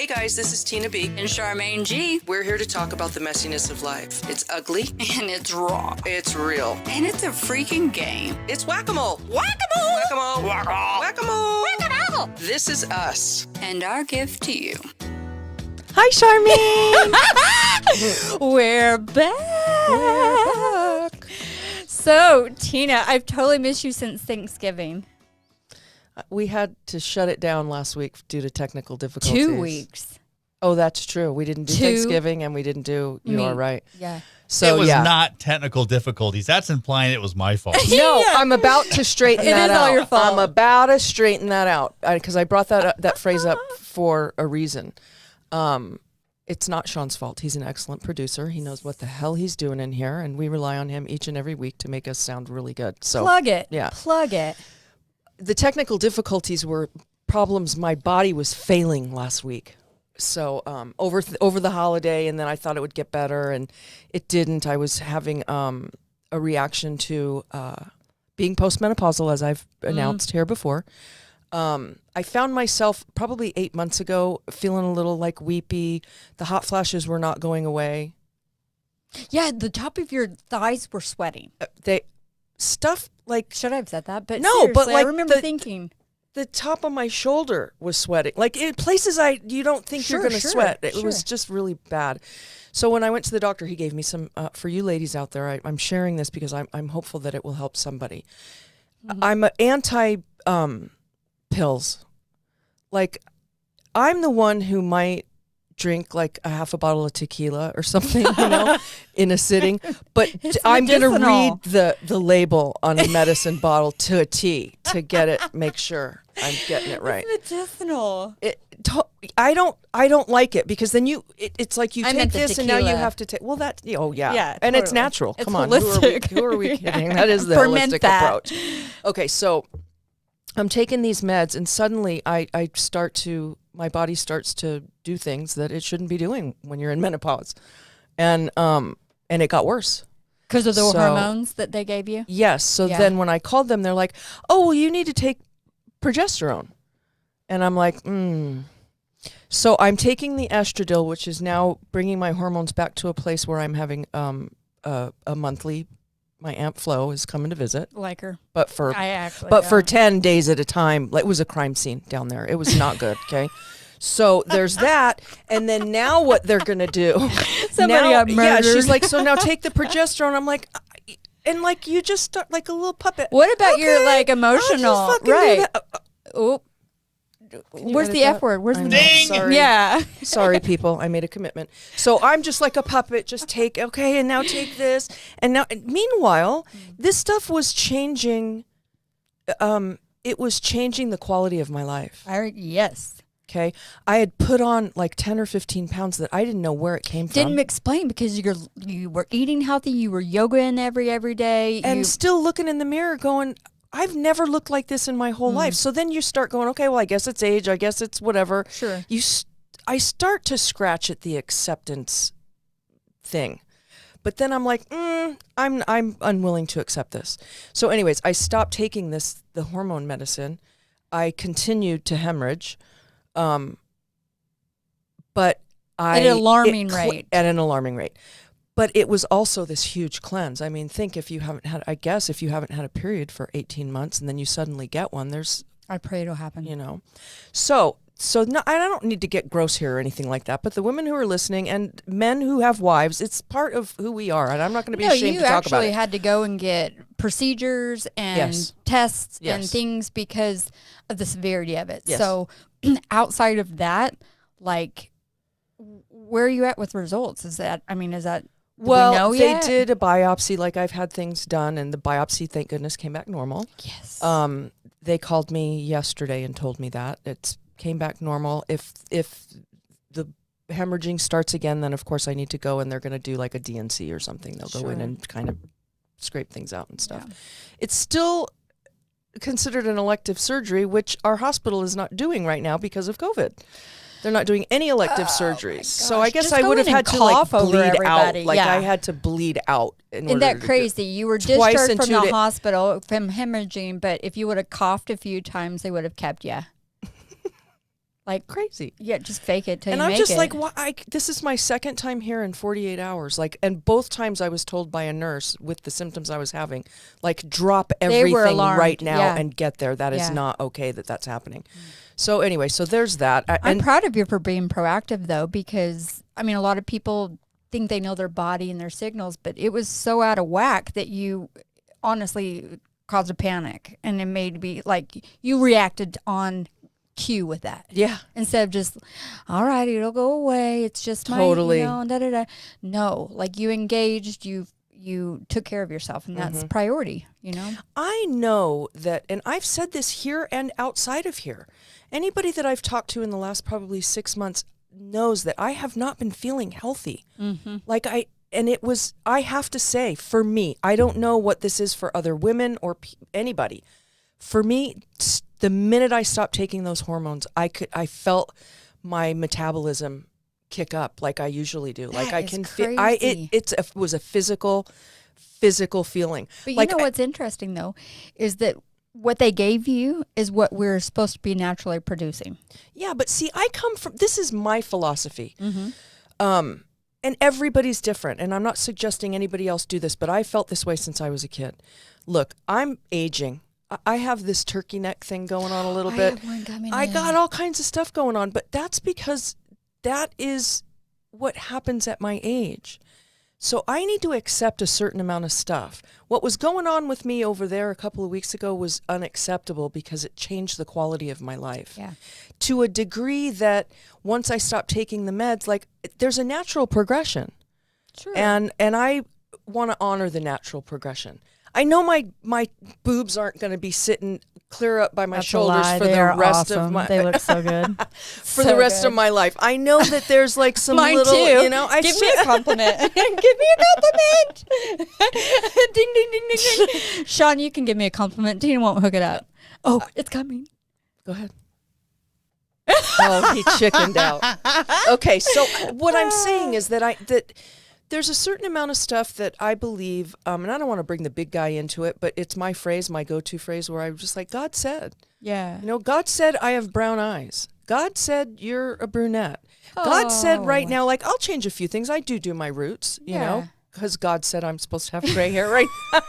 Hey guys, this is Tina B. And Charmaine G. We're here to talk about the messiness of life. It's ugly. And it's raw. It's real. And it's a freaking game. It's whack-a-mole. Whack-a-mole! Whack-a-mole. Whack-a-mole! Whack-a-mole. Whack-a-mole! This is us. And our gift to you. Hi, Charmaine. We're back. So, Tina, I've totally missed you since Thanksgiving. We had to shut it down last week due to technical difficulties. 2 weeks. Oh, that's true. We didn't do Thanksgiving and we didn't do, you are right. Yeah. So, it was not technical difficulties. That's implying it was my fault. No, I'm about to straighten that out. It is all your fault. I'm about to straighten that out because I brought that phrase up for a reason. It's not Sean's fault. He's an excellent producer. He knows what the hell he's doing in here, and we rely on him each and every week to make us sound really good. So Plug it. Yeah. Plug it. The technical difficulties were problems my body was failing last week. So over the holiday, and then I thought it would get better, and it didn't. I was having a reaction to being postmenopausal, as I've announced here before. I found myself probably 8 months ago feeling a little like weepy. The hot flashes were not going away. Yeah, the top of your thighs were sweating. Stuff like Should I have said that? But No, but seriously, like I remember thinking. the top of my shoulder was sweating, like in places you don't think you're going to sweat. It was just really bad. So when I went to the doctor, he gave me some. For you ladies out there, I'm sharing this because I'm hopeful that it will help somebody. Mm-hmm. I'm anti pills. Like, I'm the one who might drink like a half a bottle of tequila or something, in a sitting. But I'm going to read the label on a medicine bottle to a T to get it, make sure I'm getting it right. It's medicinal. I don't like it because then it's like you I take meant the this and now you tequila. have to take. Well, that yeah, Yeah, and it's totally. natural. It's Come on, holistic. who are we kidding? That is the Ferment holistic that. approach. Okay, so I'm taking these meds and suddenly my body starts to do things that it shouldn't be doing when you're in menopause, and it got worse. Because of the hormones that they gave you? Yes. So then when I called them, they're like, "Oh, well, you need to take progesterone," and I'm like, So I'm taking the estradiol, which is now bringing my hormones back to a place where I'm having a monthly. My Aunt Flo is coming to visit. Like her. But for 10 days at a time. Like, it was a crime scene down there. It was not good, okay? So there's that. And then now what they're going to do. Somebody got murdered. Yeah, she's like, so now take the progesterone. I'm like, and like you just start like a little puppet. What about your like emotional? I'll just fucking right. do that. Oh. Where's the F word? Where's the Ding! Sorry. Yeah. Sorry, people. I made a commitment. So I'm just like a puppet. Just take, okay, and now take this. And now, meanwhile, this stuff was changing. It was changing the quality of my life. Yes. Okay. I had put on like 10 or 15 pounds that I didn't know where it came from. Didn't explain because you were eating healthy. You were yogaing every day. And still looking in the mirror going, I've never looked like this in my whole life. So then you start going, okay, well, I guess it's age. I guess it's whatever. Sure. I start to scratch at the acceptance thing. But then I'm like, I'm unwilling to accept this. So anyways, I stopped taking the hormone medicine. I continued to hemorrhage. But At an alarming rate. At an alarming rate. But it was also this huge cleanse. I mean, think if you haven't had a period for 18 months and then you suddenly get one, I pray it'll happen. So no, I don't need to get gross here or anything like that. But the women who are listening and men who have wives, it's part of who we are. And I'm not going to be ashamed to talk about it. You actually had to go and get procedures and tests and things because of the severity of it. Yes. So outside of that, like, where are you at with results? Is that? Well, they did a biopsy. Like, I've had things done, and the biopsy, thank goodness, came back normal. Yes. They called me yesterday and told me that it came back normal. If the hemorrhaging starts again, then of course I need to go, and they're going to do like a DNC or something. They'll go in and kind of scrape things out and stuff. Yeah. It's still considered an elective surgery, which our hospital is not doing right now because of COVID. They're not doing any elective surgeries. So I guess I would have had to like bleed out. Like I had to bleed out. Isn't that crazy? You were discharged from the hospital from hemorrhaging, but if you would have coughed a few times, they would have kept you. Like crazy. Yeah, just fake it till and you I'm make just it. like, why? This is my second time here in 48 hours. Like, and both times I was told by a nurse with the symptoms I was having, like, drop everything right now and get there. That is not okay that that's happening. So anyway, so there's that. I'm proud of you for being proactive, though, because, I mean, a lot of people think they know their body and their signals, but it was so out of whack that you honestly caused a panic. And it made me, like, you reacted on cue with that. Yeah. Instead of just, all right, it'll go away. It's just totally. my, da, da, da. No, like, you engaged, you took care of yourself, and that's priority, I know that, and I've said this here and outside of here. Anybody that I've talked to in the last probably 6 months knows that I have not been feeling healthy. Like I have to say, for me, I don't know what this is for other women or anybody. For me, the minute I stopped taking those hormones, I felt my metabolism kick up like I usually do. Like I can feel. It was a physical feeling. But like, you know what's interesting though, is that what they gave you is what we're supposed to be naturally producing. Yeah, but see, I come from. This is my philosophy. And everybody's different, and I'm not suggesting anybody else do this, but I felt this way since I was a kid. Look, I'm aging. I have this turkey neck thing going on a little bit. I got all kinds of stuff going on, but that's because that is what happens at my age. So I need to accept a certain amount of stuff. What was going on with me over there a couple of weeks ago was unacceptable because it changed the quality of my life. Yeah. To a degree that once I stopped taking the meds, like there's a natural progression. Sure. And I want to honor the natural progression. I know my boobs aren't going to be sitting clear up by my shoulders for the rest of my. They look so good for the rest of my life. I know that there's like some Mine little, too. Give me a compliment. Give me a compliment. Ding ding ding ding ding. Sean, you can give me a compliment. Tina won't hook it up. Oh, it's coming. Go ahead. Oh, he chickened out. Okay, so what I'm saying is that there's a certain amount of stuff that I believe, and I don't want to bring the big guy into it, but it's my phrase, my go-to phrase, where I'm just like, God said. Yeah. God said I have brown eyes. God said you're a brunette. God said right now, like, I'll change a few things. I do my roots, you know, because God said I'm supposed to have gray hair right now.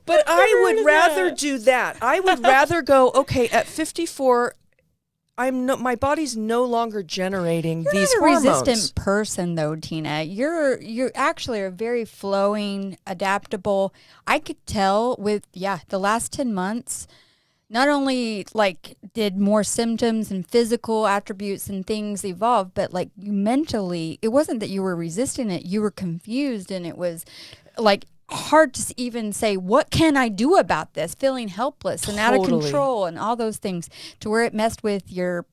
But I would rather do that. I would rather go, okay, at 54, my body's no longer generating these hormones. You're not a resistant person, though, Tina. You actually are very flowing, adaptable. I could tell with the last 10 months. Not only like did more symptoms and physical attributes and things evolve, but like you mentally, it wasn't that you were resisting it. You were confused, and it was like hard to even say, what can I do about this? Feeling helpless and out of control and all those things, to where it messed with your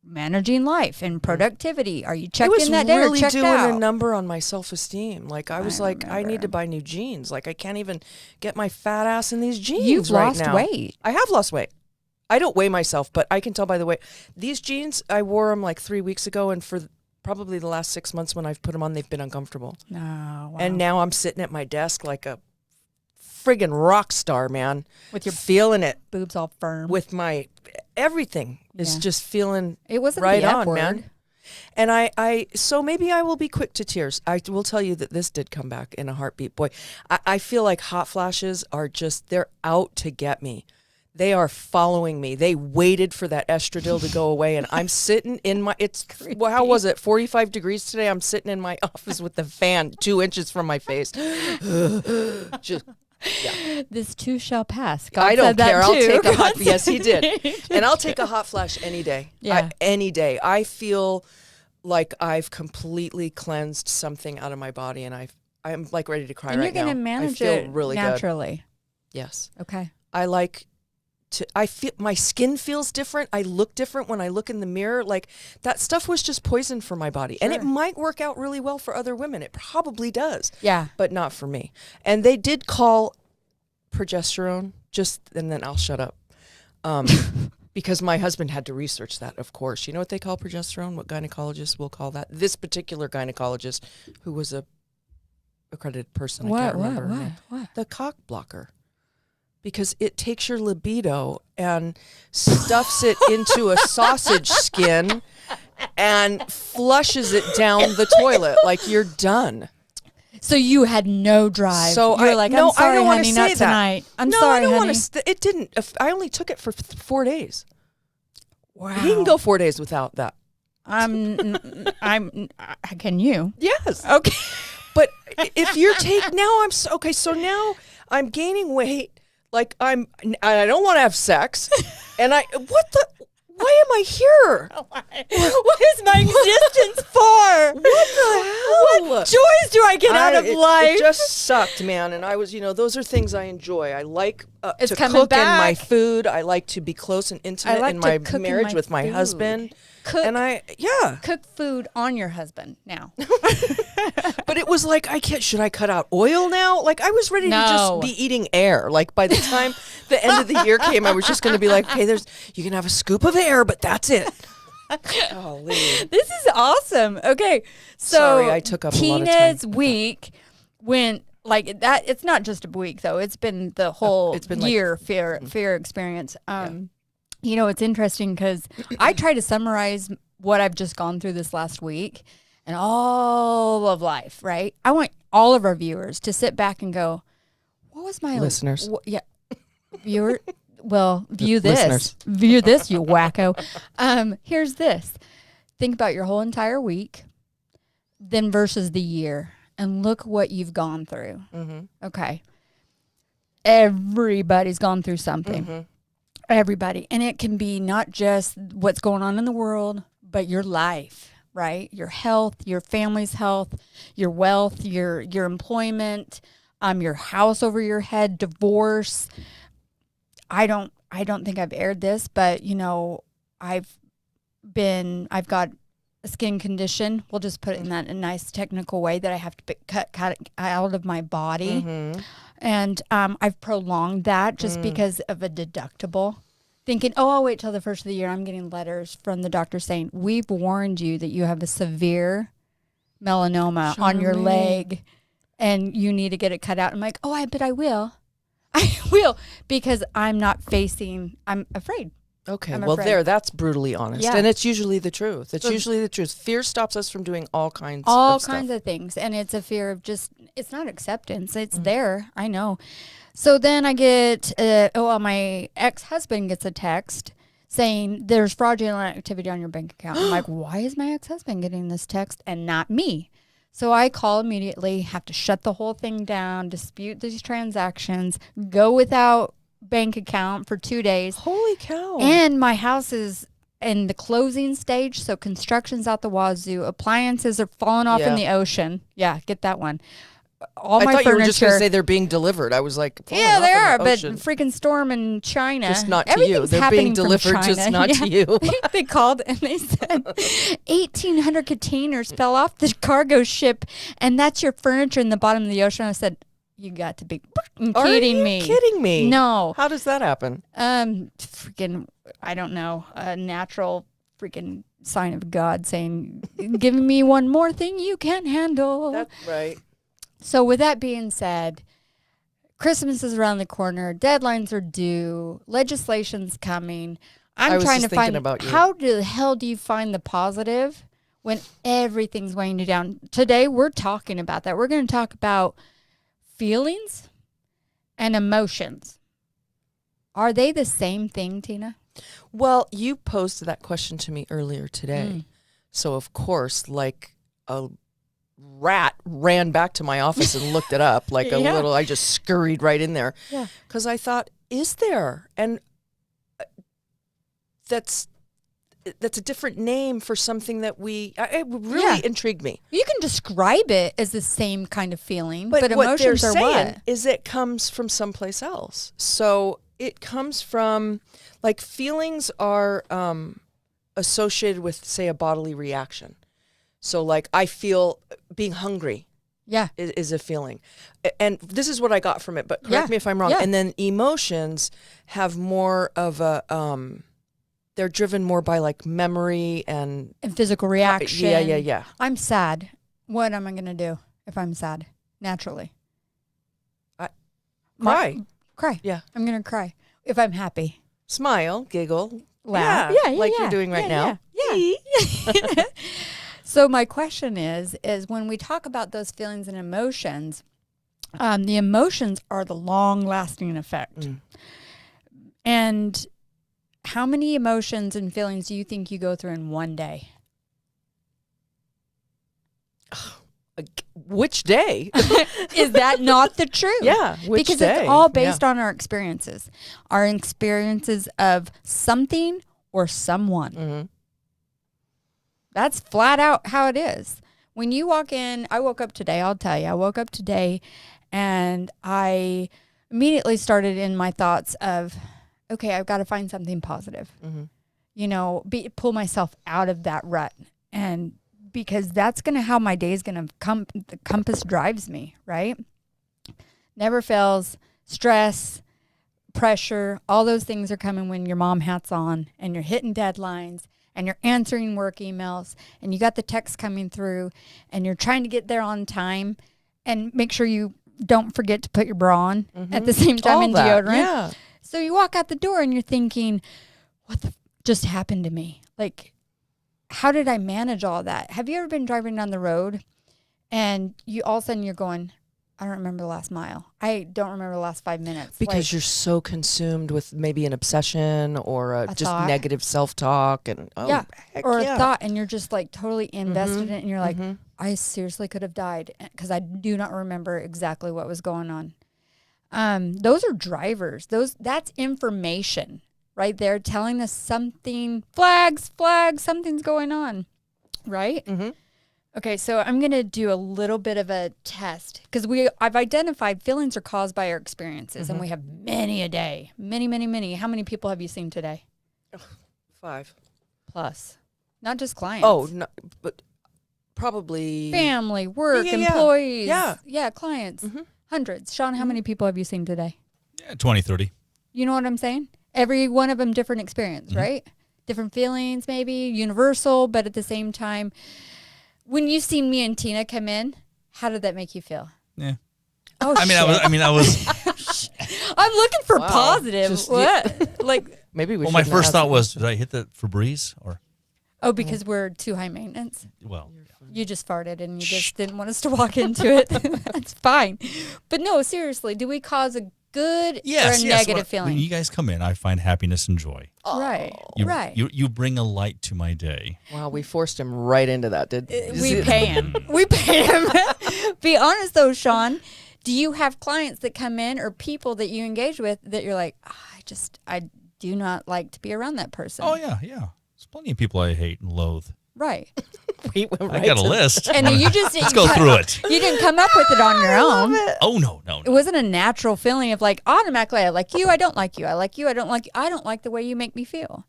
managing life and productivity. Are you checked in that day or checked out? I was really doing a number on my self-esteem. Like I was like, I need to buy new jeans. Like I can't even get my fat ass in these jeans. You've right lost now. weight. I have lost weight. I don't weigh myself, but I can tell by the way. These jeans, I wore them like 3 weeks ago, and for probably the last 6 months when I've put them on, they've been uncomfortable. Oh, wow. And now I'm sitting at my desk like a friggin' rock star, man. With your feeling it. Boobs all firm. With my everything is just feeling it wasn't right the F on, word. man. And so maybe I will be quick to tears. I will tell you that this did come back in a heartbeat. Boy, I feel like hot flashes are they're out to get me. They are following me. They waited for that estradiol to go away, and I'm sitting in my, how was it, 45 degrees today? I'm sitting in my office with the fan 2 inches from my face. Just, yeah. This too shall pass. God I don't said that care. I'll too. take a hot, yes, he did. And I'll take a hot flash any day. Yeah. Any day. I feel like I've completely cleansed something out of my body, and I'm like ready to cry right now. And you're going to manage I feel it really naturally. Good. Yes. Okay. I feel my skin feels different. I look different when I look in the mirror. Like that stuff was just poison for my body. Sure. And it might work out really well for other women. It probably does. Yeah. But not for me. And they did call progesterone and then I'll shut up. Because my husband had to research that, of course. You know what they call progesterone? What gynecologists will call that? This particular gynecologist, who was a accredited person. I can't remember her name. What? The cock blocker. because it takes your libido and stuffs it into a sausage skin and flushes it down the toilet like you're done. So you had no drive. So you're like, I'm sorry, I don't honey, not say tonight. That. I'm no, sorry, I don't honey. want to. It didn't. I only took it for 4 days. Wow. He can go 4 days without that. Can you? Yes. Okay. But if you're so now I'm gaining weight. Like I don't want to have sex, and why am I here? What is my existence for? What the hell? What joys do I get out of life? It just sucked, man. And I was, those are things I enjoy. I like It's to coming cook in my back. food. I like to be close and intimate like in to my cook in marriage my with my food. husband. Cook. And Cook food on your husband now. But it was like, should I cut out oil now? Like I was ready to just be eating air. Like by the time the end of the year came, I was just going to be like, okay, you can have a scoop of air, but that's it. Golly. This is awesome. Okay. So Sorry, I took up a lot of time. Tina's week went like that. It's not just a week though. It's been the whole year fear experience. It's interesting because I try to summarize what I've just gone through this last week and all of life, right? I want all of our viewers to sit back and go, what was my listeners? Viewer. Well, view this. Listeners. View this, you wacko. Here's this. Think about your whole entire week, then versus the year, and look what you've gone through. Mm-hmm. Okay. Everybody's gone through something. Mm-hmm. Everybody. And it can be not just what's going on in the world, but your life, right? Your health, your family's health, your wealth, your employment, your house over your head, divorce. I don't think I've aired this, but I've got a skin condition. We'll just put it in that a nice technical way that I have to cut out of my body. Mm-hmm. And I've prolonged that just because of a deductible. Thinking, I'll wait till the first of the year. I'm getting letters from the doctor saying, we've warned you that you have a severe melanoma on your leg and you need to get it cut out. I'm like, but I will. I will, because I'm afraid. Okay, that's brutally honest. Yeah. And it's usually the truth. Usually the truth. Fear stops us from doing all kinds of things. And it's a fear of it's not acceptance. It's there. I know. So then I get, my ex-husband gets a text saying there's fraudulent activity on your bank account. I'm like, why is my ex-husband getting this text and not me? So I call immediately, have to shut the whole thing down, dispute these transactions, go without bank account for 2 days. Holy cow. And my house is in the closing stage, so construction's out the wazoo. Appliances are falling off in the ocean. Yeah, get that one. All my thought furniture. You were just going to say they're being delivered. I was like, yeah, they are, but ocean. freaking storm in China. Just not to you. They're being delivered, just not to you. They called and they said 1,800 containers fell off the cargo ship, and that's your furniture in the bottom of the ocean. I said, you got to be kidding me. Kidding me? No. How does that happen? Freaking, I don't know, a natural freaking sign of God saying, giving me one more thing you can't handle. That's right. So with that being said, Christmas is around the corner. Deadlines are due. Legislation's coming. I'm trying to find how the hell do you find the positive when everything's weighing you down? Today, we're talking about that. We're going to talk about feelings and emotions. Are they the same thing, Tina? Well, you posed that question to me earlier today. So, of course, like a rat ran back to my office and looked it up like I just scurried right in there because I thought, is there? And that's a different name for something that it really intrigued me. You can describe it as the same kind of feeling, but what they're emotions are saying what? is it comes from someplace else. So it comes from, like, feelings are associated with, say, a bodily reaction. So, like, I feel being hungry is a feeling. And this is what I got from it, but correct me if I'm wrong. Yeah. And then emotions have more of a, they're driven more by, like, memory and physical reaction. Yeah. I'm sad. What am I going to do if I'm sad? Naturally. Cry. Cry. Yeah. I'm going to cry if I'm happy. Smile, giggle, Laugh. Yeah, like you're doing right now. Yeah. So my question is when we talk about those feelings and emotions, the emotions are the long-lasting effect. And how many emotions and feelings do you think you go through in one day? Which day? Is that not the truth? Yeah, which because day? it's all based on our experiences of something or someone. Mm-hmm. That's flat out how it is. When you walk in, I woke up today, I'll tell you, I woke up today and I immediately started in my thoughts of, okay, I've got to find something positive. Mm-hmm. You know, pull myself out of that rut. And because that's going to how my day is going to come. The compass drives me, right? Never fails. Stress, pressure, all those things are coming when your mom hat's on and you're hitting deadlines and you're answering work emails and you got the text coming through and you're trying to get there on time and make sure you don't forget to put your bra on at the same time in deodorant. Yeah. So you walk out the door and you're thinking, what just happened to me? Like, how did I manage all that? Have you ever been driving down the road and you all of a sudden you're going, I don't remember the last mile. I don't remember the last 5 minutes. Because you're so consumed with maybe an obsession or a just thought. negative self-talk and or a thought, and you're just like totally invested in it, and you're like, Mm-hmm. I seriously could have died because I do not remember exactly what was going on. Those are drivers. That's information right there telling us something. Flags, something's going on, right? Mm-hmm. Okay, so I'm going to do a little bit of a test because I've identified feelings are caused by our experiences, and we have many a day. Many, many, many. How many people have you seen today? 5 Plus. Not just clients. Oh, no, but probably Family, work, Yeah. employees. Yeah. Yeah, clients. Mhm. Hundreds. Sean, how many people have you seen today? Yeah, 20, 30. You know what I'm saying? Every one of them different experience, right? Different feelings maybe, universal, but at the same time, when you seen me and Tina come in, how did that make you feel? Yeah. Oh, I was. I'm looking for Wow. positive. Just- What? Like, maybe we. Well, my shouldn't have first thought asked- was, did I hit the Febreze or? because we're too high maintenance. Well, You just farted and you just didn't want us to walk into it. That's fine. But no, seriously, do we cause a good yes, or a yes. negative When feeling? you guys come in, I find happiness and joy. Right. You, right. You bring a light to my day. Wow, we forced him right into that. We pay him. We pay him. Be honest though, Sean. Do you have clients that come in or people that you engage with that you're like, I do not like to be around that person? Oh yeah, yeah. There's plenty of people I hate and loathe. Right. We went right I got a to- list. And you just Let's go through it. You didn't come up with it on your own. Oh no. It wasn't a natural feeling of like automatically I like you, I don't like you, I like you, I don't like you. I don't like the way you make me feel.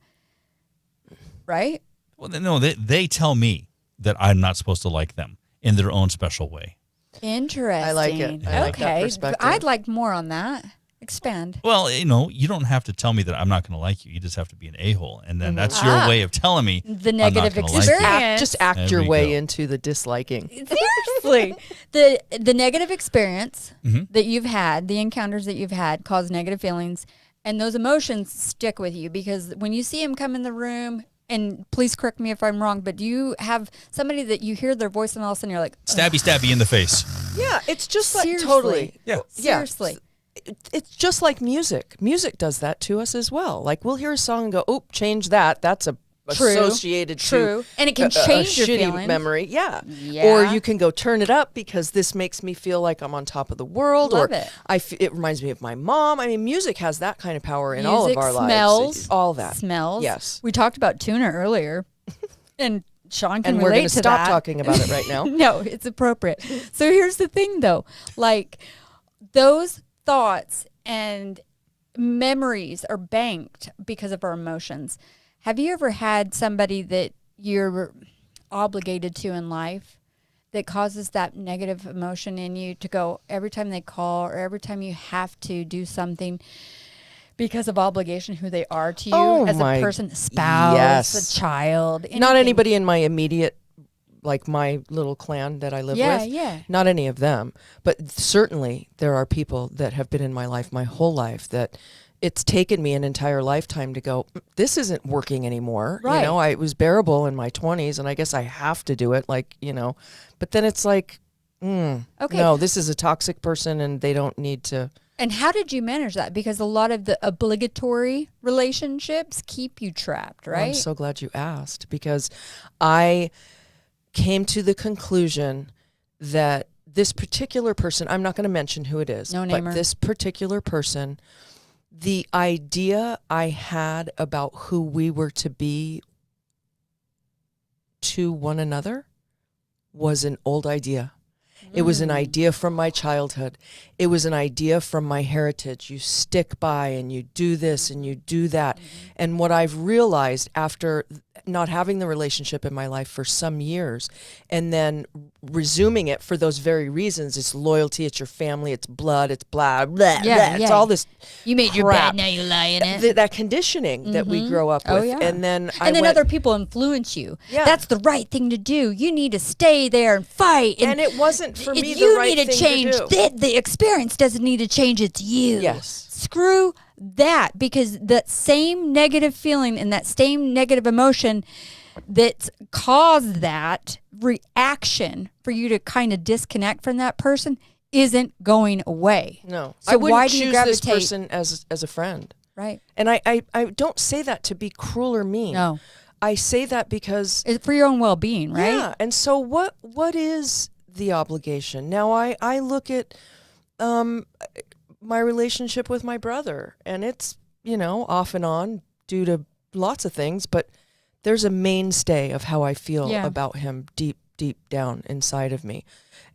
Right? Well, no, they tell me that I'm not supposed to like them in their own special way. Interesting. I like it. I like that okay. perspective. I'd like more on that. Expand. Well, you don't have to tell me that I'm not going to like you. You just have to be an a-hole, and then that's your way of telling me The I'm not negative gonna like you. experience. Just act There your we way go. into the disliking. Seriously. The negative experience Mhm. that you've had, the encounters that you've had cause negative feelings, and those emotions stick with you because when you see him come in the room, and please correct me if I'm wrong, but do you have somebody that you hear their voice and all of a sudden you're like, Stabby in the face. Yeah, it's just like Seriously. totally. Yeah. seriously. It's just like music. Music does that to us as well. Like we'll hear a song and go, "Oh, change that." That's associated True. to And it can a change your shitty feelings. memory. Yeah. Yeah. Or you can go turn it up because this makes me feel like I'm on top of the world. Love or it. it reminds me of my mom. I mean, music has that kind of power in all of Music, our smells, lives. All that. Smells. Yes. We talked about tuna earlier. And Sean can And we're relate going to to stop that. talking about it right now. No, it's appropriate. So here's the thing though. Like those thoughts and memories are banked because of our emotions. Have you ever had somebody that you're obligated to in life that causes that negative emotion in you to go every time they call or every time you have to do something because of obligation, who they are to you Oh as my- a person, spouse, yes. a child? Not anything. anybody in my immediate like my little clan that I live Yeah, with. yeah. Not any of them, but certainly there are people that have been in my life my whole life that it's taken me an entire lifetime to go, this isn't working anymore. Right. You know, it was bearable in my 20s and I guess I have to do it, like, you know, but then it's like, Okay. no, this is a toxic person and they don't need to. And how did you manage that? Because a lot of the obligatory relationships keep you trapped, right? I'm so glad you asked, because I came to the conclusion that this particular person, I'm not going to mention who it is, No but namer. this particular person, the idea I had about who we were to be to one another was an old idea. It was an idea from my childhood. It was an idea from my heritage. You stick by and you do this and you do that. And what I've realized after not having the relationship in my life for some years and then resuming it for those very reasons, it's loyalty, it's your family, it's blood, it's blah, blah, Yeah, blah. yeah. It's all this You made your crap. bed, now you lie in it. That conditioning that we grow up Oh, with. yeah. And then Other people influence you. Yeah. That's the right thing to do. You need to stay there and fight. and it wasn't for me the you right need to thing change. to do. The experience doesn't need to change. It's you. Yes. Screw that, because that same negative feeling and that same negative emotion that's caused that reaction for you to kind of disconnect from that person isn't going away. No. So I wouldn't why do you choose this gravitate- person as a friend. Right. And I don't say that to be cruel or mean. No. I say that because It's for your own well-being, right? yeah. And so what is the obligation? Now I look at my relationship with my brother, and it's, you know, off and on due to lots of things, but there's a mainstay of how I feel Yeah. about him deep down inside of me.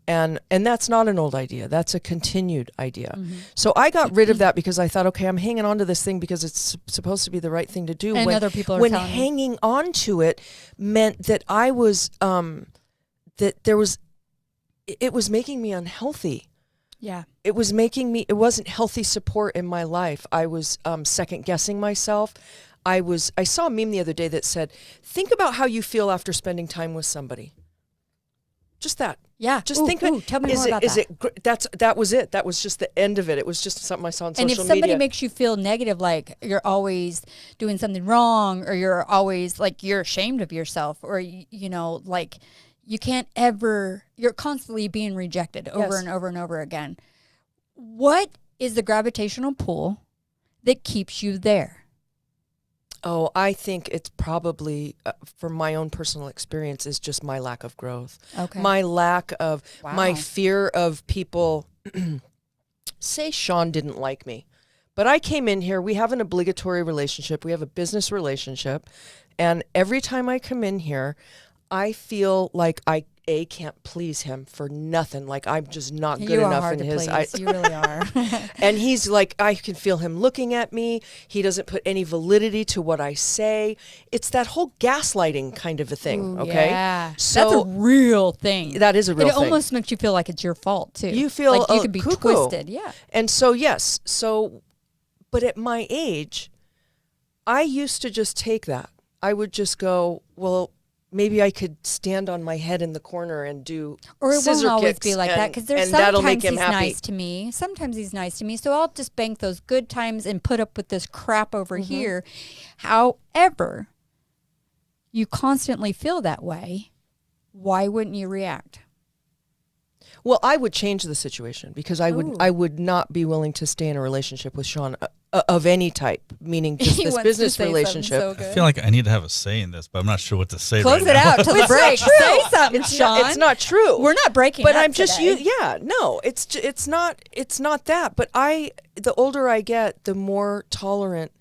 And that's not an old idea. That's a continued idea. So I got rid of that because I thought, okay, I'm hanging on to this thing because it's supposed to be the right thing to do. And when, other people are when telling you. hanging on to it meant that I was it was making me unhealthy. Yeah. It was making me, it wasn't healthy support in my life. I was second guessing myself. I saw a meme the other day that said, think about how you feel after spending time with somebody. Just that. Yeah. Just think of it. Tell me is more it, about is that. that was it. That was just the end of it. It was just something I saw on social And media. if somebody makes you feel negative, like you're always doing something wrong, or you're always like you're ashamed of yourself, or you know, like you can't ever, you're constantly being rejected over Yes. and over and over again. What is the gravitational pull that keeps you there? Oh, I think it's probably, from my own personal experience, is just my lack of growth. Okay. My lack of, my Wow. fear of people, say Sean didn't like me. But I came in here, we have an obligatory relationship, we have a business relationship, and every time I come in here, I feel like I can't please him for nothing. Like I'm just not good You are enough hard in to his please. eyes. You really are. And he's like, I can feel him looking at me. He doesn't put any validity to what I say. It's that whole gaslighting kind of a thing. Ooh, Okay. Yeah. So that's a real thing. that is a real it thing. almost makes you feel like it's your fault too. You feel like you could be cuckoo. twisted. Yeah. And so, yes. So, but at my age, I used to just take that. I would just go, well, maybe I could stand on my head in the corner and do Or it scissor won't always kicks be like that, because there's and that'll make sometimes him he's happy. nice to me. Sometimes he's nice to me. So I'll just bank those good times and put up with this crap over Mm-hmm. here. However, you constantly feel that way. Why wouldn't you react? Well, I would change the situation because I would not be willing to stay in a relationship with Sean of any type, meaning just He this wants to business say something relationship. so I good. feel like I need to have a say in this, but I'm not sure what to say. Close right it now. out till the break. Say something, It's Sean. not, it's not true. We're not breaking But up I'm just today. no, it's not that. But the older I get, the more tolerant,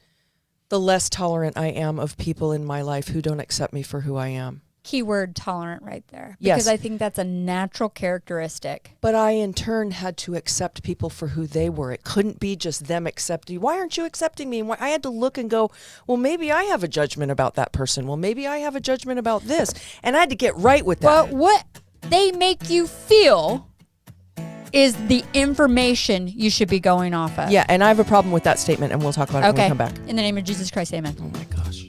the less tolerant I am of people in my life who don't accept me for who I am. Keyword tolerant right there. Yes. Because I think that's a natural characteristic. But I, in turn, had to accept people for who they were. It couldn't be just them accepting. Why aren't you accepting me? And why? I had to look and go, well, maybe I have a judgment about that person. Well, maybe I have a judgment about this. And I had to get right with that. Well, what they make you feel is the information you should be going off of. Yeah, and I have a problem with that statement, and we'll talk about it when we Okay. come back. In the name of Jesus Christ, amen. Oh, my gosh.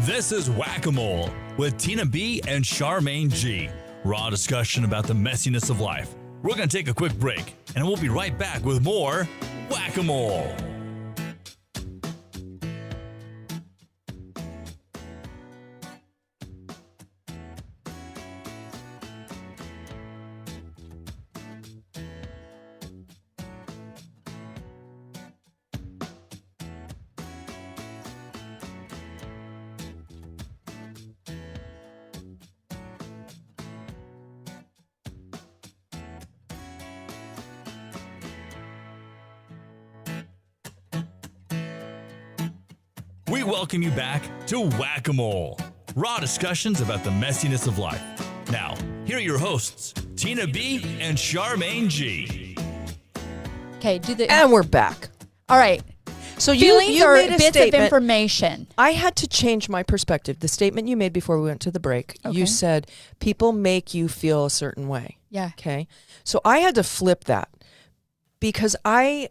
This is Whack-A-Mole with Tina B and Charmaine G. Raw discussion about the messiness of life. We're going to take a quick break, and we'll be right back with more Whack-A-Mole. We welcome you back to Whack-A-Mole. Raw discussions about the messiness of life. Now, here are your hosts, Tina B and Charmaine G. Okay, And we're back. All right. So Feelings you are made a bits statement. of information. I had to change my perspective. The statement you made before we went to the break, Okay. you said people make you feel a certain way. Yeah. Okay. So I had to flip that because I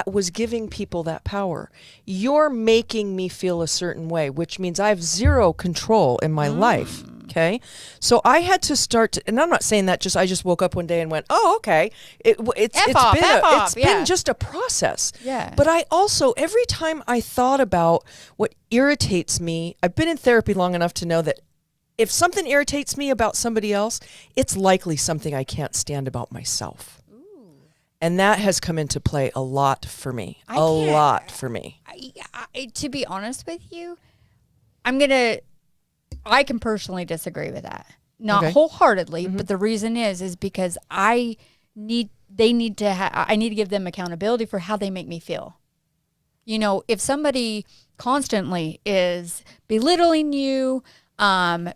was giving people that power. You're making me feel a certain way, which means I have zero control in my life. Okay. So I had to start to, and I'm not saying that I just woke up one day and went, oh, okay. It's been just a process. Yeah. But I also, every time I thought about what irritates me, I've been in therapy long enough to know that if something irritates me about somebody else, it's likely something I can't stand about myself. And that has come into play a lot for me. To be honest with you, I can personally disagree with that. Not wholeheartedly, but the reason is because I need to give them accountability for how they make me feel. You know, if somebody constantly is belittling you,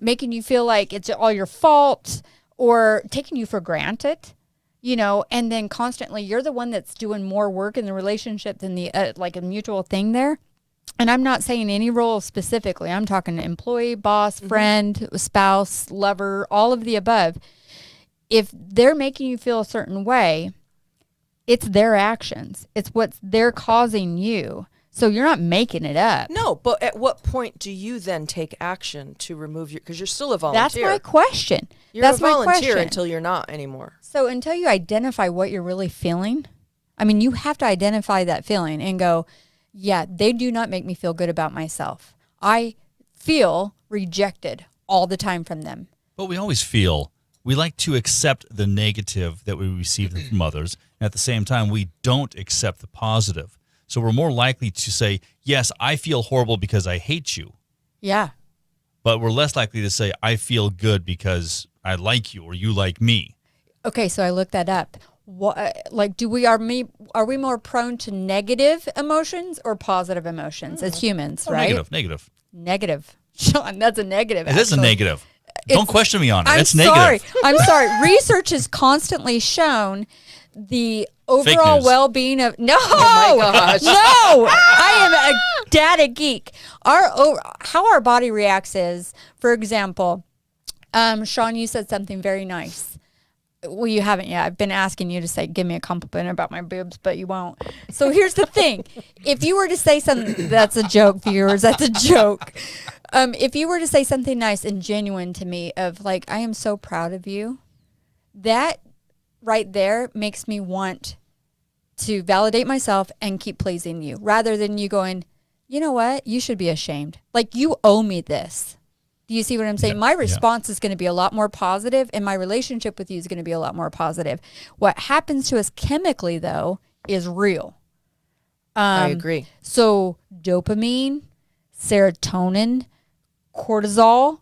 making you feel like it's all your fault or taking you for granted, you know, and then constantly you're the one that's doing more work in the relationship than the like a mutual thing there. And I'm not saying any role specifically. I'm talking employee, boss, friend, spouse, lover, all of the above. If they're making you feel a certain way, it's their actions. It's what they're causing you. So you're not making it up. No, but at what point do you then take action to remove your, because you're still a volunteer. That's my question. You're a volunteer until you're not anymore. So until you identify what you're really feeling, I mean, you have to identify that feeling and go, yeah, they do not make me feel good about myself. I feel rejected all the time from them. But we always feel we like to accept the negative that we receive from others. And at the same time, we don't accept the positive. So we're more likely to say, yes, I feel horrible because I hate you. Yeah. But we're less likely to say, I feel good because I like you or you like me. Okay, so I looked that up. What, like, are we more prone to negative emotions or positive emotions as humans, right? Negative. Sean, that's a negative. It is a negative. Don't question me on it. It's negative. I'm sorry. Research has constantly shown the overall well-being of Oh my gosh. no, I am a data geek. How our body reacts is, for example, Sean, you said something very nice. Well, you haven't yet. I've been asking you to say, give me a compliment about my boobs, but you won't. So here's the thing. If you were to say something, that's a joke, viewers. That's a joke. If you were to say something nice and genuine to me of like, I am so proud of you, that right there makes me want to validate myself and keep pleasing you rather than you going, you know what? You should be ashamed. Like, you owe me this. Do you see what I'm saying? Yeah, my response is going to be a lot more positive, and my relationship with you is going to be a lot more positive. What happens to us chemically, though, is real. I agree. So dopamine, serotonin, cortisol,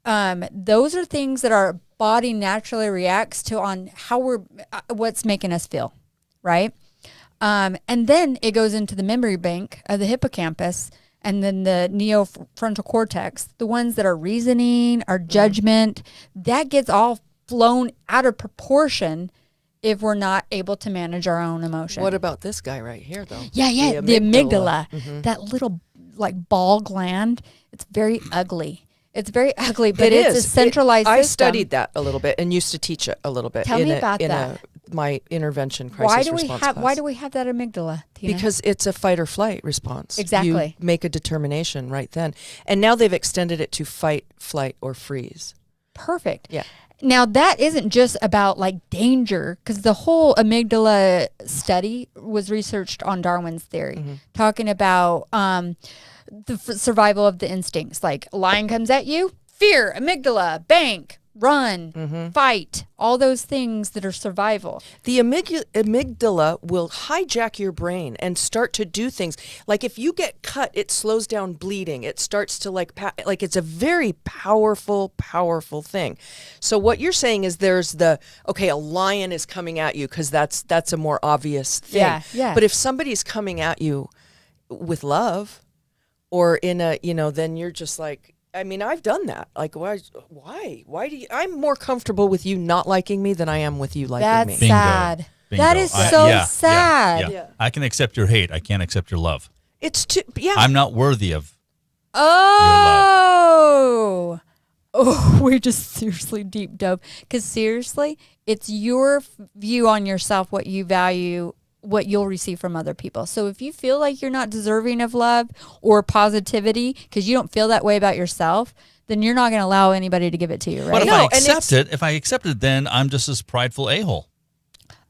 those are things that our body naturally reacts to on how what's making us feel, right? And then it goes into the memory bank of the hippocampus, and then the neofrontal cortex, the ones that are reasoning, our judgment, that gets all flown out of proportion if we're not able to manage our own emotion. What about this guy right here, though? Yeah, the amygdala. That little like ball gland. It's very ugly. It's very ugly, but it's a centralized I system. studied that a little bit and used to teach it a little bit. Tell me about that. my intervention crisis Why do we response have class. Why do we have that amygdala, Tina? Because it's a fight or flight response. Exactly. You make a determination right then. And now they've extended it to fight, flight, or freeze. Perfect. Yeah. Now that isn't just about like danger, because the whole amygdala study was researched on Darwin's theory, talking about the survival of the instincts. Like lion comes at you, fear, amygdala, bank, run, fight, all those things that are survival. The amygdala will hijack your brain and start to do things. Like if you get cut, it slows down bleeding. It starts to like it's a very powerful thing. So what you're saying is there's a lion is coming at you because that's a more obvious thing. Yeah, yeah. But if somebody's coming at you with love or in a, then you're just like, I mean, I've done that. Like, why do you, I'm more comfortable with you not liking me than I am with you liking That's me. Bingo. sad. Bingo. That is I- so yeah, sad. Yeah. I can accept your hate. I can't accept your love. It's too, yeah. I'm not worthy of. Oh, we just seriously deep dove. Because seriously, it's your view on yourself, what you value, what you'll receive from other people. So if you feel like you're not deserving of love or positivity because you don't feel that way about yourself, then you're not going to allow anybody to give it to you, right? But if No, I and if I accept it, then I'm just this prideful a-hole.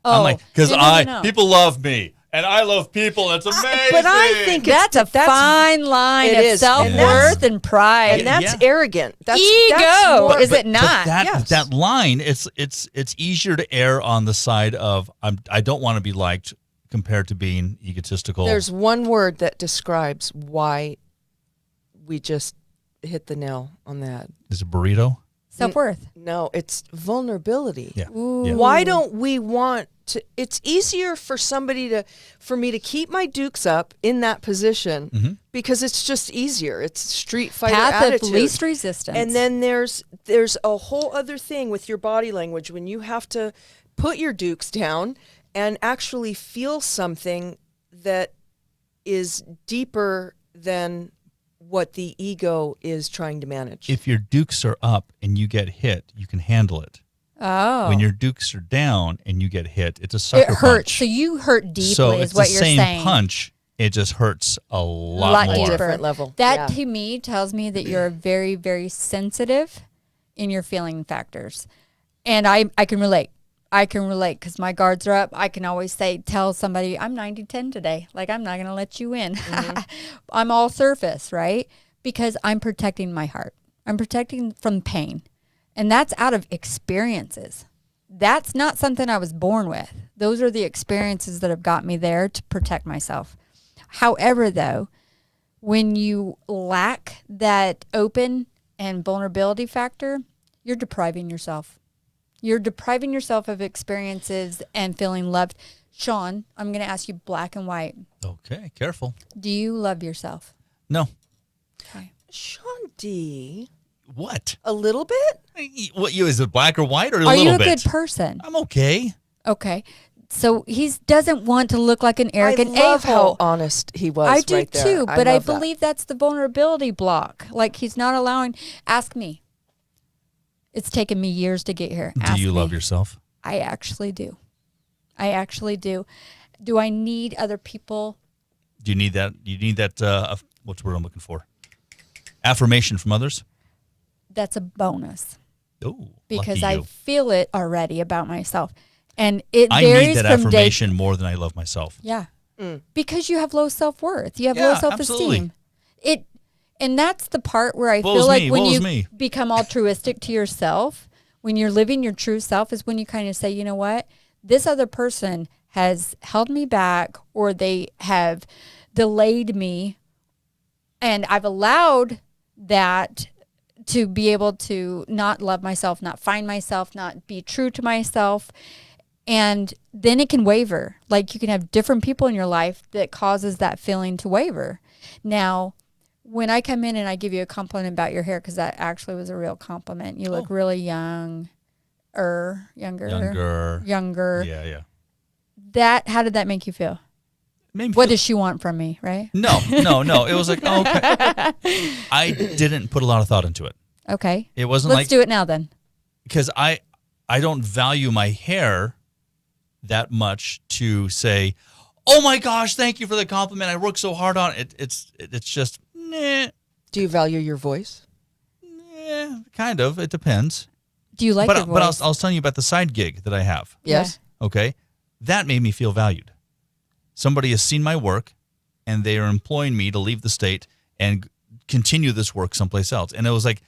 Oh, I'm like, because no. people love me and I love people. It's amazing. But I think That's a fine line it of is. self-worth and pride. and that's Yeah. arront. That's Ego, more- is it not? Yes. That line, it's easier to err on the side of I don't want to be liked compared to being egotistical. There's one word that describes why we just hit the nail on the head. Is it burrito? Self-worth. No, it's vulnerability. Yeah. Ooh. Yeah. Why don't we want to? It's easier for for me to keep my dukes up in that position because it's just easier. It's street fighter Path attitude. of least resistance. And then there's a whole other thing with your body language when you have to put your dukes down and actually feel something that is deeper than what the ego is trying to manage. If your dukes are up and you get hit, you can handle it. Oh. When your dukes are down and you get hit, it's a sucker it hurts. punch. So you hurt deeply So is it's what the you're same saying. punch. It just hurts a lot, Lot more. deeper. Different level. That Yeah. to me tells me that you're very, very sensitive in your feeling factors. And I can relate. I can relate because my guards are up. I can always tell somebody, I'm 90-10 today. Like, I'm not going to let you in. I'm all surface, right? Because I'm protecting my heart. I'm protecting from pain. And that's out of experiences. That's not something I was born with. Those are the experiences that have got me there to protect myself. However, though, when you lack that open and vulnerability factor, you're depriving yourself. You're depriving yourself of experiences and feeling loved. Sean, I'm going to ask you black and white. Okay, careful. Do you love yourself? No. Okay. Sean D, What? a little bit? What is it black or white or a Are little you a bit? good person? I'm okay. Okay. So he doesn't want to look like an arrogant I love a-hole. how honest he was. I do right there. too, but I love that. believe that's the vulnerability block. Like he's not allowing. Ask me. It's taken me years to get here. Do Ask you me. love yourself? I actually do. I actually do. Do I need other people? Do you need that? You need that. What's the word I'm looking for? Affirmation from others. That's a bonus Oh, because lucky I you. feel it already about myself, and it I varies need that from day. affirmation more than I love myself. Yeah, because you have low self-worth. You have Yeah, low self-esteem. absolutely. And that's the part where I Woe feel is like me, when woe is you me. become altruistic to yourself, when you're living your true self, is when you kind of say, you know what, this other person has held me back, or they have delayed me, and I've allowed that to be able to not love myself, not find myself, not be true to myself. And then it can waver. Like you can have different people in your life that causes that feeling to waver. Now, when I come in and I give you a compliment about your hair, because that actually was a real compliment. You look really younger. Younger. Yeah. That, how did that make you feel? Made me What feel- does she want from me, right? No. It was like, oh, okay. I didn't put a lot of thought into it. Okay. It wasn't Let's like do it now then. because I don't value my hair that much to say, "Oh my gosh, thank you for the compliment. I worked so hard on it." It's just, nah, Do you value your voice? kind of. It depends. Do you like your voice? But I was telling you about the side gig that I have. Yes. Okay, that made me feel valued. Somebody has seen my work, and they are employing me to leave the state and continue this work someplace else. And it was like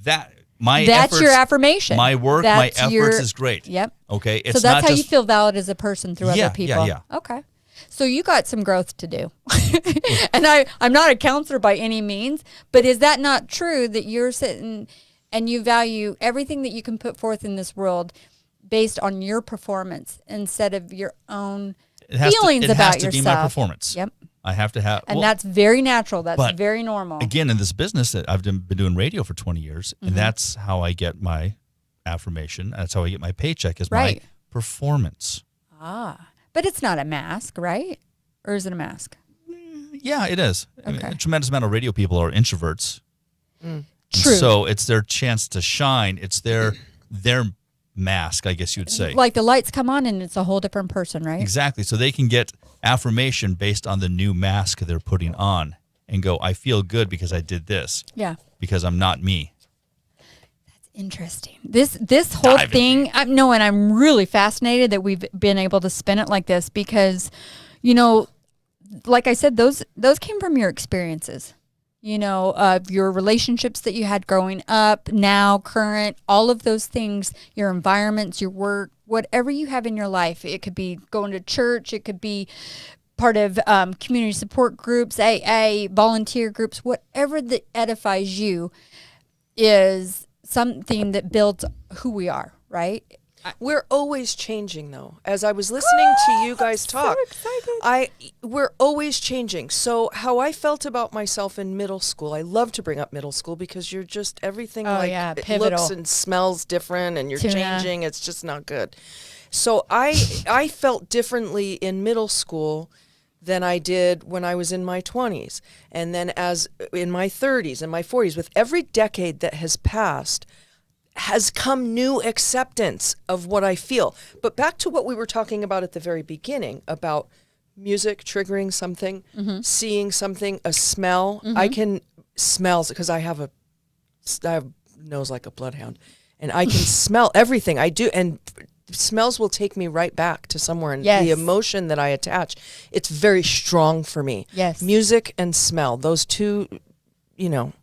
that. That's your affirmation. My work, That's my efforts is great. Yep. Okay. So that's how you feel valid as a person through Yeah, other people. yeah. Okay. So you got some growth to do. And I'm not a counselor by any means, but is that not true that you're sitting and you value everything that you can put forth in this world based on your performance instead of your own feelings it about has to yourself? be my performance. Yep. I have to have. And that's very natural. That's but very normal. Again, in this business that I've been doing radio for 20 years, and that's how I get my affirmation. That's how I get my paycheck is Right. my performance. But it's not a mask, right? Or is it a mask? Yeah, it is. I mean, Okay. a tremendous amount of radio people are introverts. True. So it's their chance to shine. It's their mask, I guess you'd say. Like the lights come on and it's a whole different person, right? Exactly. So they can get affirmation based on the new mask they're putting on and go, I feel good because I did this, Yeah. because I'm not me. Interesting. This whole Dive in. thing, and I'm really fascinated that we've been able to spin it like this because, like I said, those came from your experiences. Your relationships that you had growing up, now, current, all of those things, your environments, your work, whatever you have in your life. It could be going to church. It could be part of community support groups, AA, volunteer groups, whatever that edifies you is something that builds who we are, right? We're always changing, though. As I was listening to you guys talk, we're always changing. So how I felt about myself in middle school, I love to bring up middle school because you're just everything it pivotal. looks and smells different, and you're Tuna. changing. It's just not good. So I felt differently in middle school than I did when I was in my 20s, and then as in my 30s and my 40s. With every decade that has passed, has come new acceptance of what I feel. But back to what we were talking about at the very beginning about music triggering something, seeing something, a smell. I can smell because I have a nose like a bloodhound, and I can smell everything I do. And smells will take me right back to somewhere, and Yes. the emotion that I attach, it's very strong for me. Yes. Music and smell, those two,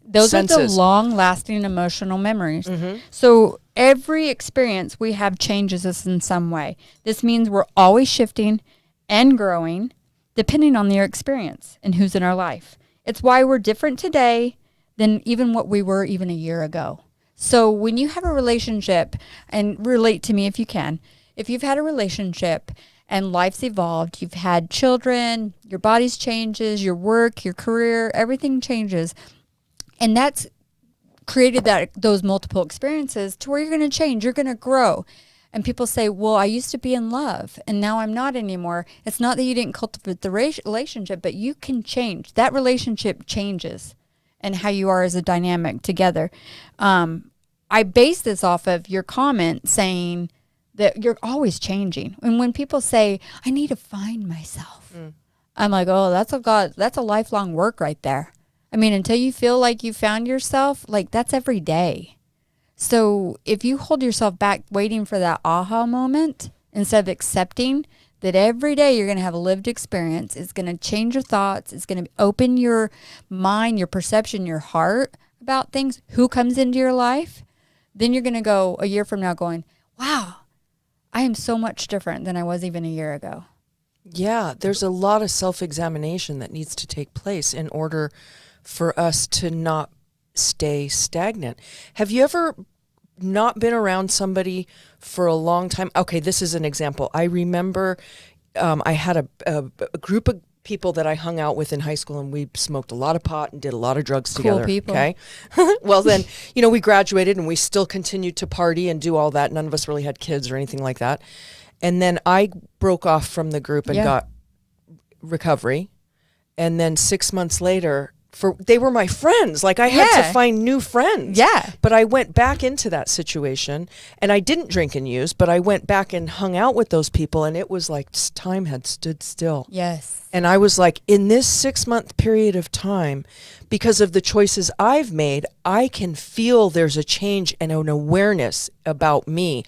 Those senses. are the long-lasting emotional memories. So every experience we have changes us in some way. This means we're always shifting and growing depending on your experience and who's in our life. It's why we're different today than even what we were even a year ago. So when you have a relationship, and relate to me if you can, if you've had a relationship and life's evolved, you've had children, your body's changes, your work, your career, everything changes. And that's created those multiple experiences to where you're going to change, you're going to grow. And people say, well, I used to be in love and now I'm not anymore. It's not that you didn't cultivate the relationship, but you can change. That relationship changes and how you are as a dynamic together. I base this off of your comment saying that you're always changing. And when people say, I need to find myself, I'm like, oh, that's a lifelong work right there. I mean, until you feel like you found yourself, like that's every day. So if you hold yourself back waiting for that aha moment instead of accepting that every day you're going to have a lived experience, it's going to change your thoughts, it's going to open your mind, your perception, your heart about things, who comes into your life, then you're going to go a year from now going, wow, I am so much different than I was even a year ago. Yeah, there's a lot of self-examination that needs to take place in order for us to not stay stagnant. Have you ever not been around somebody for a long time? Okay, this is an example. I remember I had a group of people that I hung out with in high school, and we smoked a lot of pot and did a lot of drugs together. Cool people. Okay. Well, then, we graduated and we still continued to party and do all that. None of us really had kids or anything like that. And then I broke off from the group and got recovery. And then 6 months later, they were my friends. Like I had Yeah. to find new friends. Yeah. But I went back into that situation and I didn't drink and use, but I went back and hung out with those people and it was like time had stood still. Yes. And I was like, in this 6-month period of time, because of the choices I've made, I can feel there's a change and an awareness about me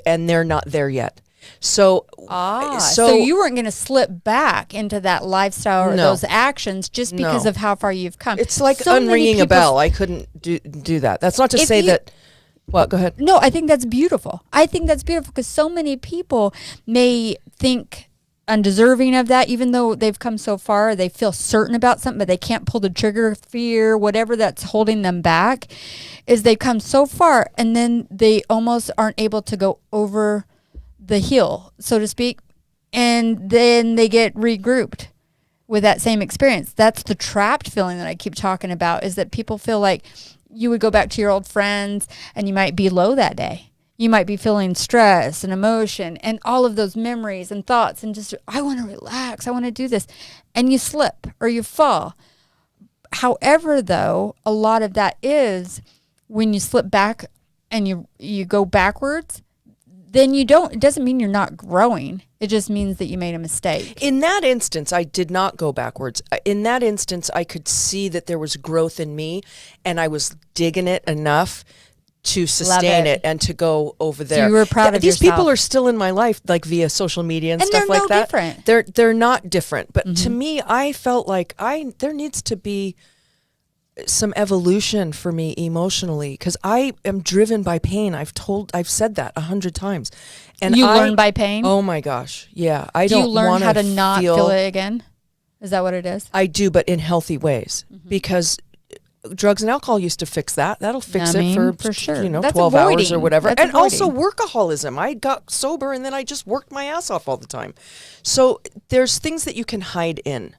and they're not there yet. So, So you weren't going to slip back into that lifestyle or No. those actions just because No. of how far you've come. it's like So many unringing a people- bell. I couldn't do that. That's not to If say you- that. Well, go ahead. No, I think that's beautiful. I think that's beautiful because so many people may think undeserving of that, even though they've come so far, they feel certain about something, but they can't pull the trigger, fear, whatever that's holding them back, is they've come so far and then they almost aren't able to go over the hill, so to speak, and then they get regrouped with that same experience. That's the trapped feeling that I keep talking about, is that people feel like you would go back to your old friends and you might be low that day. You might be feeling stress and emotion and all of those memories and thoughts and just, I want to relax, I want to do this. And you slip or you fall. However, though, a lot of that is when you slip back and you go backwards, then it doesn't mean you're not growing. It just means that you made a mistake. In that instance, I did not go backwards. In that instance, I could see that there was growth in me and I was digging it enough to sustain it. it and to go over there. you were proud of These yourself. people are still in my life, like via social media and, And stuff they're like no that. different. They're not different. But to me, I felt like there needs to be some evolution for me emotionally because I am driven by pain. I've said that 100 times. And You learn by pain? Oh my gosh. Yeah. I Do don't you learn wanna how to not feel it again? Is that what it is? I do, but in healthy ways because drugs and alcohol used to fix that. That'll fix Numbing, it for sure. 12 That's hours or avoiding. whatever. That's and also avoiding. workaholism. I got sober and then I just worked my ass off all the time. So there's things that you can hide in.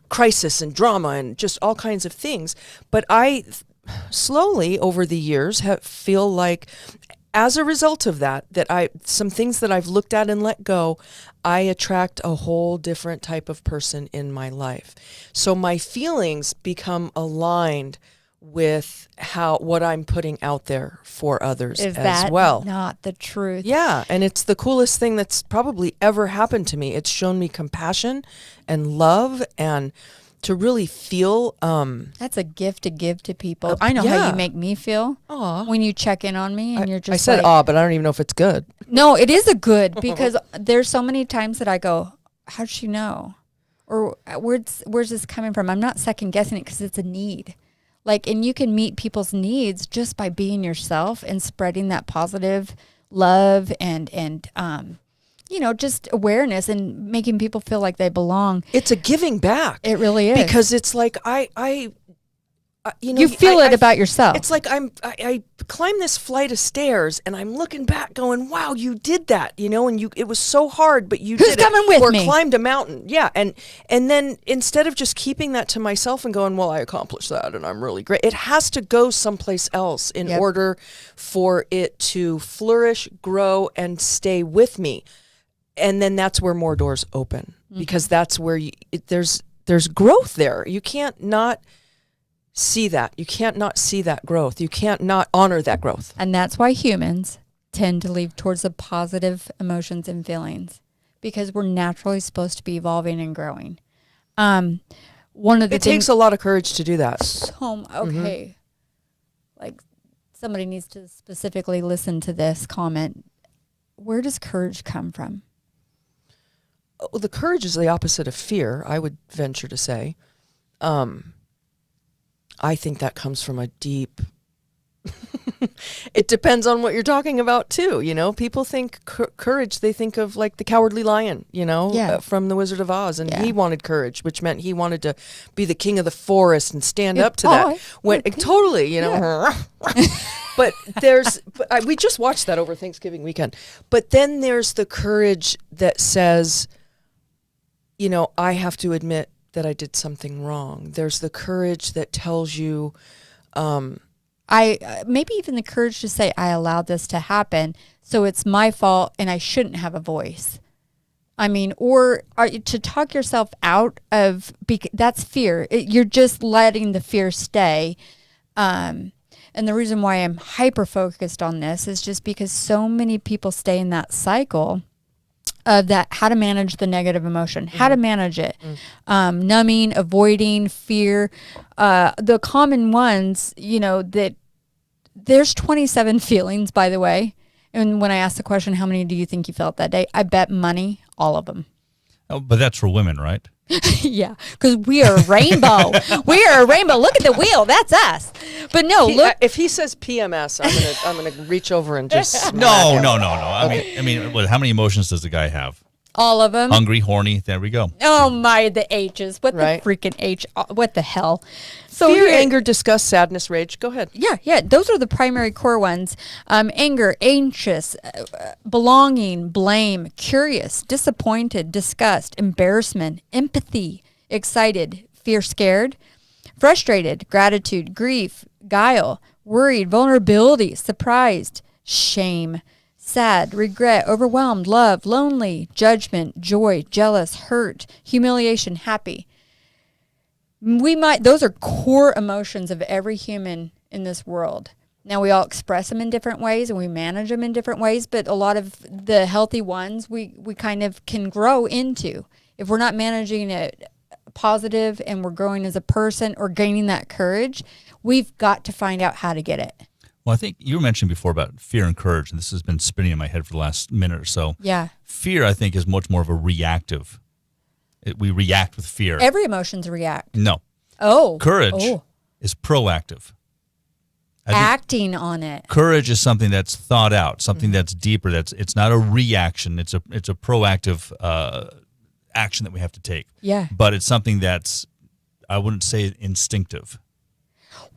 Crisis and drama and just all kinds of things. But I slowly over the years feel like as a result of that some things that I've looked at and let go, I attract a whole different type of person in my life. So my feelings become aligned with what I'm putting out there for others Is as that well. not the truth? Yeah, and it's the coolest thing that's probably ever happened to me. It's shown me compassion and love and to really feel That's a gift to give to people. I know yeah. how you make me feel Aw. when you check in on me and you're just I said like, but I don't even know if it's good. no, it is a good because there's so many times that I go, how'd she know? Or where's this coming from? I'm not second guessing it because it's a need. And you can meet people's needs just by being yourself and spreading that positive love and just awareness and making people feel like they belong. It's a giving back. It really is. Because it's like you feel it about yourself. It's like I climb this flight of stairs and I'm looking back going, wow, you did that, and it was so hard, but you Who's did it. coming with or me? climbed a mountain. Yeah. And then instead of just keeping that to myself and going, well, I accomplished that and I'm really great. It has to go someplace else in Yep. order for it to flourish, grow, and stay with me. And then that's where more doors open because that's where there's growth there. You can't not see that. You can't not see that growth. You can't not honor that growth. And that's why humans tend to lean towards the positive emotions and feelings because we're naturally supposed to be evolving and growing. One of the It things takes a lot of courage to do that. okay, like somebody needs to specifically listen to this comment. Where does courage come from? Well, the courage is the opposite of fear, I would venture to say. I think that comes from a deep... It depends on what you're talking about, too. People think courage, they think of like the Cowardly Lion, Yeah. from The Wizard of Oz. And Yeah. he wanted courage, which meant he wanted to be the king of the forest and stand up to Oh, that. Totally, But we just watched that over Thanksgiving weekend. But then there's the courage that says, I have to admit that I did something wrong. There's the courage that tells you, maybe even the courage to say I allowed this to happen, so it's my fault and I shouldn't have a voice. I mean, or to talk yourself out of, that's fear. You're just letting the fear stay. And the reason why I'm hyper focused on this is just because so many people stay in that cycle of that, how to manage the negative emotion, how to manage it, numbing, avoiding, fear. The common ones, that there's 27 feelings, by the way. And when I asked the question, how many do you think you felt that day? I bet money, all of them. Oh, but that's for women, right? Yeah, because we are a rainbow. We are a rainbow. Look at the wheel. That's us. But no, look. If he says PMS, I'm gonna reach over and just No. I mean, how many emotions does the guy have? All of them. Hungry, horny. There we go. Oh my, the H's. What Right. the freaking H? What the hell? So fear, here- anger, disgust, sadness, rage. Go ahead. Yeah. Those are the primary core ones. Anger, anxious, belonging, blame, curious, disappointed, disgust, embarrassment, empathy, excited, fear, scared, frustrated, gratitude, grief, guile, worried, vulnerability, surprised, shame, sad, regret, overwhelmed, love, lonely, judgment, joy, jealous, hurt, humiliation, happy. Those are core emotions of every human in this world. Now, we all express them in different ways and we manage them in different ways, but a lot of the healthy ones we kind of can grow into. If we're not managing it positive and we're growing as a person or gaining that courage, we've got to find out how to get it. Well, I think you mentioned before about fear and courage, and this has been spinning in my head for the last minute or so. Yeah. Fear, I think, is much more of a reactive. We react with fear. Every emotion's react. No. Oh. Courage is proactive. I think acting on it. courage is something that's thought out, something that's deeper. It's not a reaction. It's a proactive action that we have to take. Yeah. But it's something that's, I wouldn't say instinctive.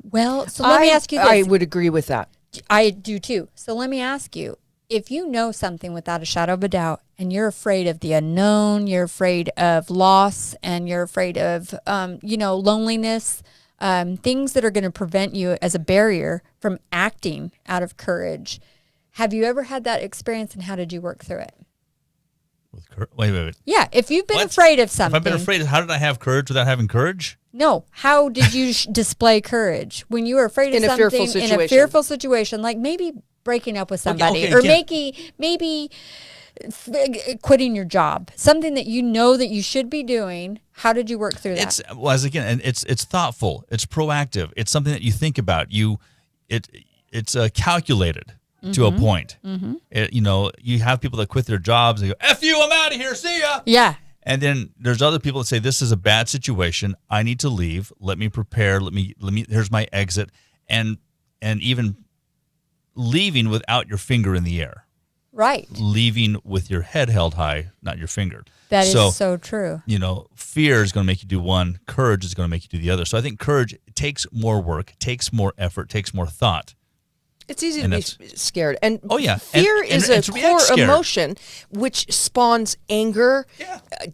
Well, so let me ask you this. I would agree with that. I do too. So let me ask you, if you know something without a shadow of a doubt and you're afraid of the unknown, you're afraid of loss, and you're afraid of, loneliness, things that are going to prevent you as a barrier from acting out of courage. Have you ever had that experience, and how did you work through it? Wait. Yeah, if you've been What? afraid of something. If I've been afraid, how did I have courage without having courage? No, how did you display courage when you were afraid of In a something fearful in a situation. fearful situation, like maybe breaking up with somebody, or maybe quitting your job, something that you know that you should be doing? How did you work through that? It's thoughtful, it's proactive, it's something that you think about. It's calculated to a point. You have people that quit their jobs. They go, "F you, I'm out of here. See ya." Yeah. And then there's other people that say, "This is a bad situation. I need to leave. Let me prepare. Let me. Here's my exit." And even leaving without your finger in the air. Right. Leaving with your head held high, not your finger. That is so true. Fear is going to make you do one. Courage is going to make you do the other. So I think courage takes more work, takes more effort, takes more thought. It's easy to be scared. And yeah. fear And is to a react core scared. emotion which spawns anger,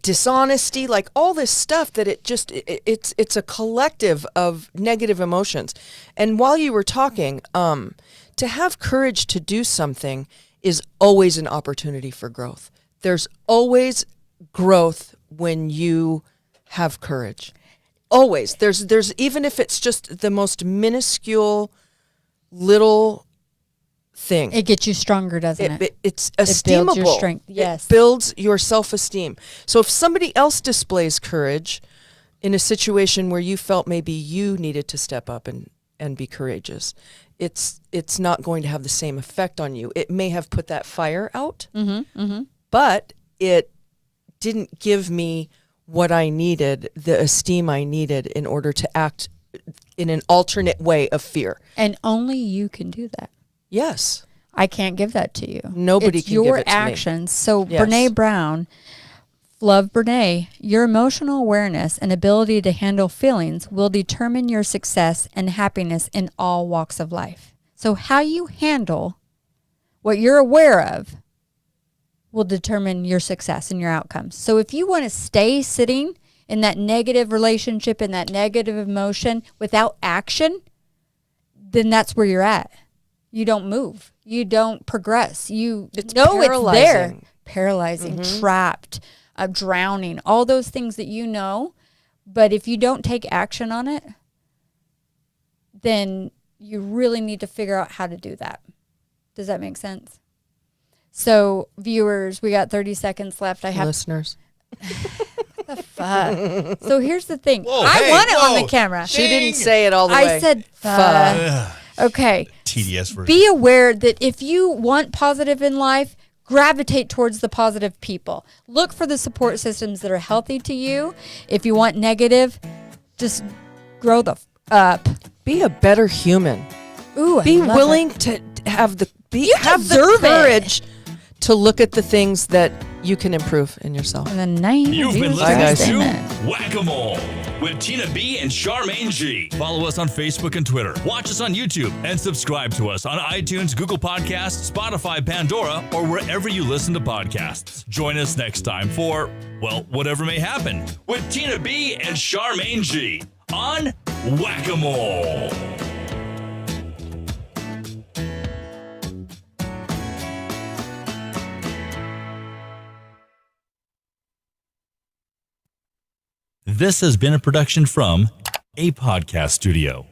dishonesty, like all this stuff that it's a collective of negative emotions. And while you were talking, to have courage to do something is always an opportunity for growth. There's always growth when you have courage. Always. There's even if it's just the most minuscule little thing. It gets you stronger, doesn't it? It's It esteemable. builds your strength. Yes. It builds your self-esteem. So if somebody else displays courage in a situation where you felt maybe you needed to step up and be courageous, it's not going to have the same effect on you. It may have put that fire out, but it didn't give me what I needed, the esteem I needed in order to act in an alternate way of fear. And only you can do that. Yes. I can't give that to you. Nobody it's can give your it to me. actions. So Yes. Brene Brown, love Brene, your emotional awareness and ability to handle feelings will determine your success and happiness in all walks of life. So how you handle what you're aware of will determine your success and your outcomes. So if you want to stay sitting in that negative relationship, in that negative emotion without action, then that's where you're at. You don't move. You don't progress. You It's know it's there. paralyzing. paralyzing, trapped, drowning, all those things that you know. But if you don't take action on it, then you really need to figure out how to do that. Does that make sense? So, viewers, we got 30 seconds left. I have Listeners. the fuck. So here's the thing. Whoa, I hey, want it on whoa. the camera. She didn't say it all the way. I said fuck. Okay. TDS version. Be aware that if you want positive in life, gravitate towards the positive people. Look for the support systems that are healthy to you. If you want negative, just grow the up. Be a better human. Ooh, I Be love willing it. to have the have the deserve it. courage to look at the things that you can improve in yourself. And the name You've been Bye, guys. listening to Whack-A-Mole with Tina B and Charmaine G. Follow us on Facebook and Twitter. Watch us on YouTube And subscribe to us on iTunes, Google Podcasts, Spotify, Pandora, or wherever you listen to podcasts. Join us next time for, well, whatever may happen with Tina B and Charmaine G on Whack-A-Mole. This has been a production from a podcast studio.